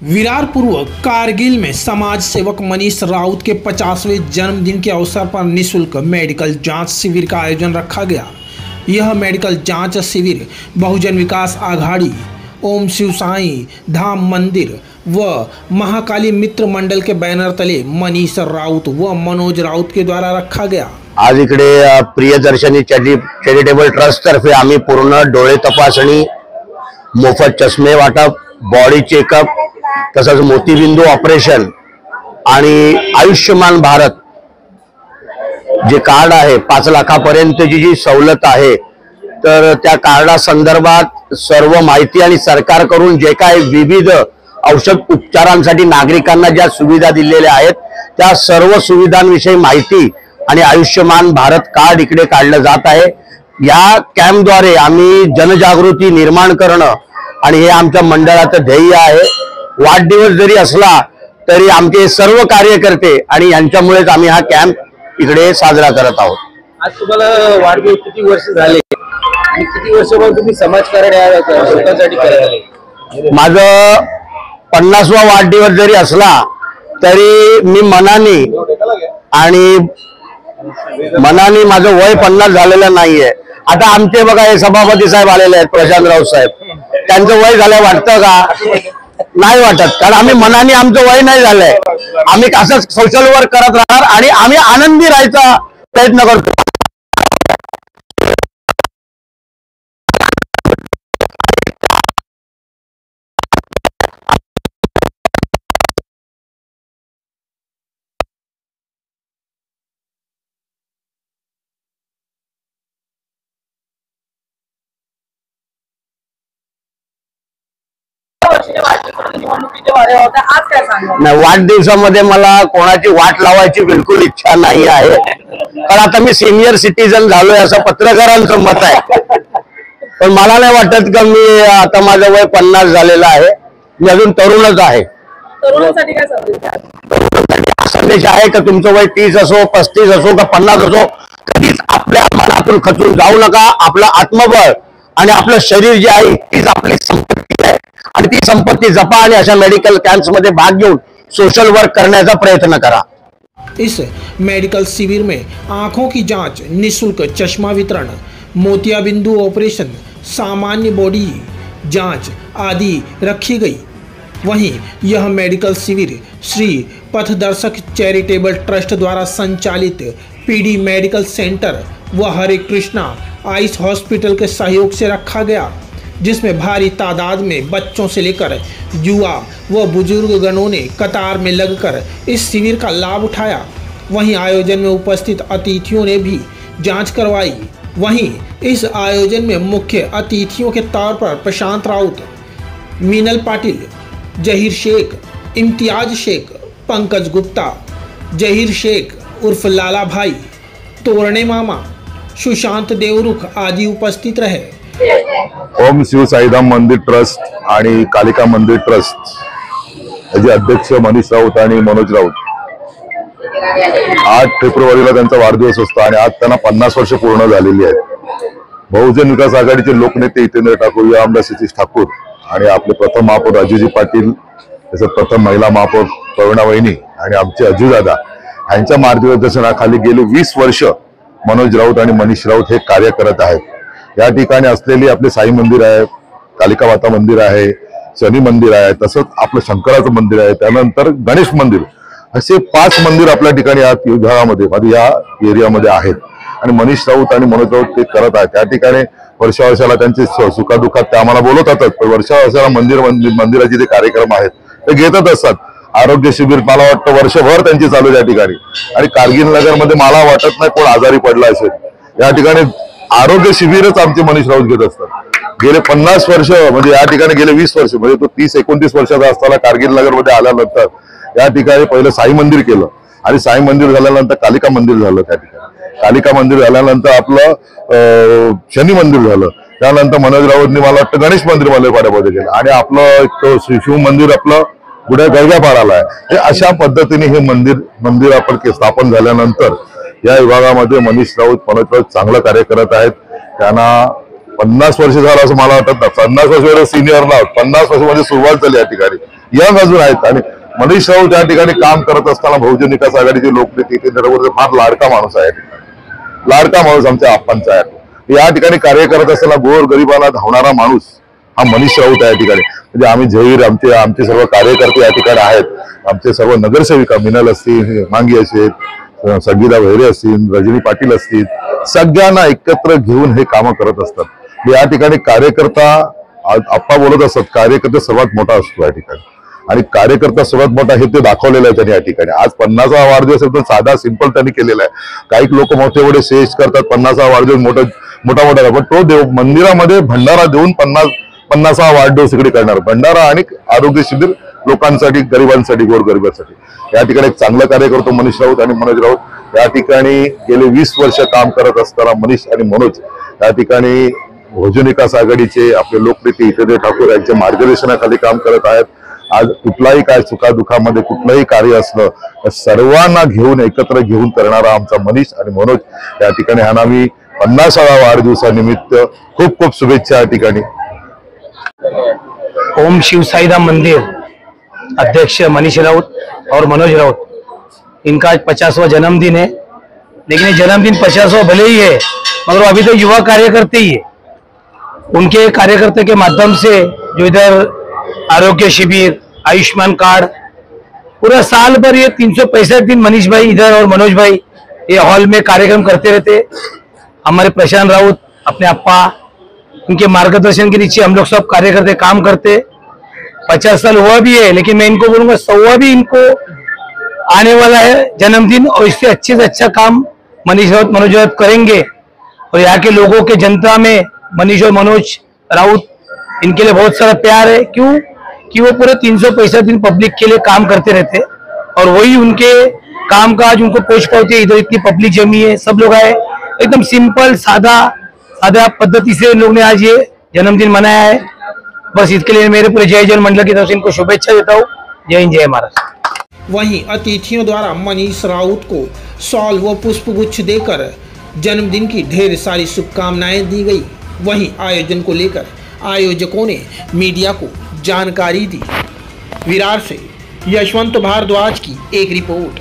विरार पूर्व कारगिल में समाज सेवक मनीष राउत के 50वें जन्मदिन के अवसर पर निःशुल्क मेडिकल जांच शिविर का आयोजन रखा गया। यह मेडिकल जांच शिविर बहुजन विकास आघाड़ी, ओम शिव साई धाम मंदिर व महाकाली मित्र मंडल के बैनर तले मनीष राउत व मनोज राउत के द्वारा रखा गया। आज इकडे प्रियदर्शनी चॅरिटेबल ट्रस्ट तर्फे आम्ही पूर्ण डोळे तपासणी, मोफत चष्मे वाटप, बॉडी चेकअप, तसंच मोतीबिंदू ऑपरेशन आणि आयुष्यमान भारत जे कार्ड आहे 5 लाखापर्यंतची जी सवलत आहे, तर त्या कार्डा संदर्भात सर्व माहिती आणि सरकारकडून जे काय विविध औषध उपचारांसाठी नागरिकांना ज्या सुविधा दिलेल्या आहेत त्या सर्व सुविधांविषयी माहिती आणि आयुष्यमान भारत कार्ड इकडे काढलं जात आहे। या कॅम्पद्वारे आम्ही जनजागृती निर्माण करणं आणि हे आमच्या मंडळाचं ध्येय आहे। वाढदिवस जरी असला तरी आमचे सर्व कार्यकर्ते आणि यांच्यामुळेच आम्ही हा कॅम्प इकडे साजरा करत आहोत। आज तुम्हाला वाढदिवस किती वर्ष झाले आणि किती वर्षापासून तुम्ही समाजकार्य स्वतःसाठी करत? माझं 50वा वाढदिवस जरी असला तरी मी मनाने माझं वय 50 झालेलं नाहीये। आता आमचे बघा हे सभापती साहेब आलेले आहेत, प्रशांतराव साहेब, त्यांचं वय झालं वाटतं का? नाही वाटत, कारण आम्ही मनाने आमचं वय नाही झालंय। आम्ही असंच सोशल वर्क करत राहणार आणि आम्ही आनंदी राहायचा प्रयत्न करतो। नाही, वाढदिवसामध्ये मला कोणाची वाट लावायची बिलकुल इच्छा नाही आहे, कारण आता मी सिनियर सिटीजन झालोय असं पत्रकारांचं मत आहे। पण मला नाही वाटत का मी आता माझं वय 50 झालेलं आहे, मी अजून तरुणच आहे। तरुणांसाठी काय संदेश आहे का तुमचं वय 30 असो, 35 असो का 50 असो, कधीच आपल्या मनातून खचून जाऊ नका। आपलं आत्मबळ आणि आपलं शरीर जे आहे तीच आपली संपत्ती आहे आणि ती संपत्ती जपा आणि अशा मेडिकल कॅम्प्स मध्ये भाग घेऊन सोशल वर्क करण्याचा प्रयत्न करा। इस मेडिकल शिविर में आंखों की जांच, निःशुल्क चश्मा वितरण, मोतियाबिंदु ऑपरेशन, सामान्य बॉडी जांच आदि रखी गई। वहीं यह मेडिकल शिविर श्री पथदर्शक चैरिटेबल ट्रस्ट द्वारा संचालित पीडी मेडिकल सेंटर व हरे कृष्णा आइस हॉस्पिटल के सहयोग से रखा गया, जिसमें भारी तादाद में बच्चों से लेकर युवा व बुजुर्गगणों ने कतार में लगकर इस शिविर का लाभ उठाया। वहीं आयोजन में उपस्थित अतिथियों ने भी जांच करवाई। वहीं इस आयोजन में मुख्य अतिथियों के तौर पर प्रशांत राउत, मीनल पाटिल, जहीर शेख, इम्तियाज शेख, पंकज गुप्ता, जहीर शेख उर्फ लाला भाई, तोरणे मामा, सुशांत देवरुख आदि उपस्थित रहे। ओम शिव साईधाम मंदिर ट्रस्ट आणि कालिका मंदिर ट्रस्ट याचे अध्यक्ष मनीष राउत आणि मनोज राउत, 8 फेब्रुवारीला त्यांचा वाढदिवस असतो आणि आज त्यांना 50 वर्ष पूर्ण झालेली आहेत। बहुजन विकास आघाडीचे लोकनेते हितेंद्र ठाकूर, आमदार सतीश ठाकूर आणि आपले प्रथम महापौर राजूजी पाटील, तसंच प्रथम महिला महापौर प्रवीणा वहिनी आणि आमचे अजूदादा यांच्या मार्गदर्शनाखाली गेली 20 वर्ष मनोज राउत आणि मनीष राउत हे कार्य करत आहेत। या ठिकाणी असलेली आपले साई मंदिर आहे, कालिका माता मंदिर आहे, शनी मंदिर आहे, तसंच आपलं शंकराचं मंदिर आहे, त्यानंतर गणेश मंदिर, असे 5 मंदिर आपल्या ठिकाणी या विभागामध्ये या एरियामध्ये आहेत आणि मनीष राउत आणि मनोज राउत ते करत आहेत। त्या ठिकाणी वर्षावर्षाला त्यांचे सुखादुःखात ते आम्हाला बोलवतातच, पण वर्षावर्षाला मंदिराचे जे कार्यक्रम आहेत ते घेतच असतात। आरोग्य शिबिर मला वाटतं वर्षभर त्यांची चालू त्या ठिकाणी, आणि कारगिल नगर मध्ये मला वाटत नाही कोण आजारी पडला असेल। या ठिकाणी आरोग्य शिबिरच आमचे मनीष राउत घेत असतात। गेले 50 वर्ष म्हणजे या ठिकाणी गेले 20 वर्ष म्हणजे तो 30-29 वर्षाचा असताना कारगिल नगर मध्ये आल्यानंतर या ठिकाणी पहिलं साई मंदिर केलं आणि साई मंदिर झाल्यानंतर कालिका मंदिर झालं, त्या ठिकाणी कालिका मंदिर झाल्यानंतर आपलं शनी मंदिर झालं, त्यानंतर मनोज राऊतनी मला वाटतं गणेश मंदिर मलेपाड्यामध्ये केलं आणि आपलं शिव मंदिर आपलं पुढे गळग्यापाडाला आहे। हे अशा पद्धतीने हे मंदिर आपण स्थापन झाल्यानंतर या विभागामध्ये मनीष राउत, मनोज राउत चांगलं कार्य करत आहेत। त्यांना 50 वर्ष झालं असं मला वाटत नाही, 50 वर्ष सिनियर ना 50 वर्ष म्हणजे सुरुवात झाली या ठिकाणी यंग अजून आहेत. आणि मनीष राऊत त्या ठिकाणी काम करत असताना बहुजन विकास आघाडीचे लोकनेते जितेंद्र फार लाडका माणूस आहे. लाडका माणूस आमच्या आप्पांचा आहे. या ठिकाणी कार्य करत असताना गोर गरिबाला धावणारा माणूस हा मनीष राऊत आहे. या ठिकाणी म्हणजे आम्ही झहीर आमचे सर्व कार्यकर्ते या ठिकाणी आहेत. आमचे सर्व नगरसेविका मिनल असतील, मांगी असतील, संगीता भैरे असतील, रजनी पाटील असतील, सगळ्यांना एकत्र घेऊन हे कामं करत असतात. या ठिकाणी कार्यकर्ता आप्पा बोलत असतात, कार्यकर्ता सर्वात मोठा असतो या ठिकाणी. आणि कार्यकर्ता सर्वात मोठा हे ते दाखवलेलं आहे त्यांनी या ठिकाणी. आज 50वा वाढदिवस एकदम साधा सिंपल त्यांनी केलेला आहे. काही लोक मोठे मोठे स्टेज करतात, 50वा वाढदिवस मोठा पण तो देव मंदिरामध्ये भंडारा देऊन 50वा वाढदिवस इकडे करणार. भंडारा आणि आरोग्य शिबिर लोकांसाठी, गरिबांसाठी, गोरगरिबांसाठी. या ठिकाणी एक चांगलं कार्य करतो मनीष राऊत आणि मनोज राऊत. या ठिकाणी गेले 20 वर्ष काम करत असताना मनीष आणि मनोज या ठिकाणी बहुजन विकास आघाडीचे आपले लोकनेते हितेंद्र ठाकूर यांच्या मार्गदर्शनाखाली काम करत आहेत. आज कुठलाही काय सुखादुखामध्ये कुठलंही कार्य असलं तर सर्वांना घेऊन एकत्र घेऊन करणारा आमचा मनीष आणि मनोज या ठिकाणी ह्यांना मी 50व्या वाढदिवसानिमित्त खूप खूप शुभेच्छा या ठिकाणी. ओम शिव साईधाम मंदिर अध्यक्ष मनीष राउत और मनोज राउत, इनका आज 50वां जन्मदिन है. लेकिन ये जन्मदिन 50वां भले ही है मगर अभी तो युवा कार्यकर्ते ही है. उनके कार्यकर्ते के माध्यम से जो इधर आरोग्य शिविर, आयुष्मान कार्ड, पूरा साल भर ये 365 दिन मनीष भाई इधर और मनोज भाई ये हॉल में कार्यक्रम करते रहते. हमारे प्रशांत राउत अपने अप्पा, उनके मार्गदर्शन के नीचे हम लोग सब कार्यकर्ते काम करते. 50 साल हुआ भी है, लेकिन मैं इनको बोलूंगा 100वां भी इनको आने वाला है जन्मदिन. और इससे अच्छे से अच्छा काम मनीष राउत, मनोज राउत करेंगे. और यहाँ के लोगों के जनता में मनीष और मनोज राउत इनके लिए बहुत सारा प्यार है. क्यों कि वो पूरे 365 दिन पब्लिक के लिए काम करते रहते और वही उनके काम का आज उनको पोष पाते. इधर इतनी पब्लिक जमी है, सब लोग आए, एकदम सिंपल सादा पद्धति से लोग ने आज ये जन्मदिन मनाया है. बस इसके लिए मेरे पूरे जय जन मंडल की तरफ से इनको शुभेच्छा देता हूँ. जय हिंद, जय महाराष्ट्र. वहीं अतिथियों द्वारा मनीष राउत को शॉल व पुष्पगुच्छ देकर जन्मदिन की ढेर सारी शुभकामनाएं दी गई. वहीं आयोजन को लेकर आयोजकों ने मीडिया को जानकारी दी. विरार से यशवंत भारद्वाज की एक रिपोर्ट.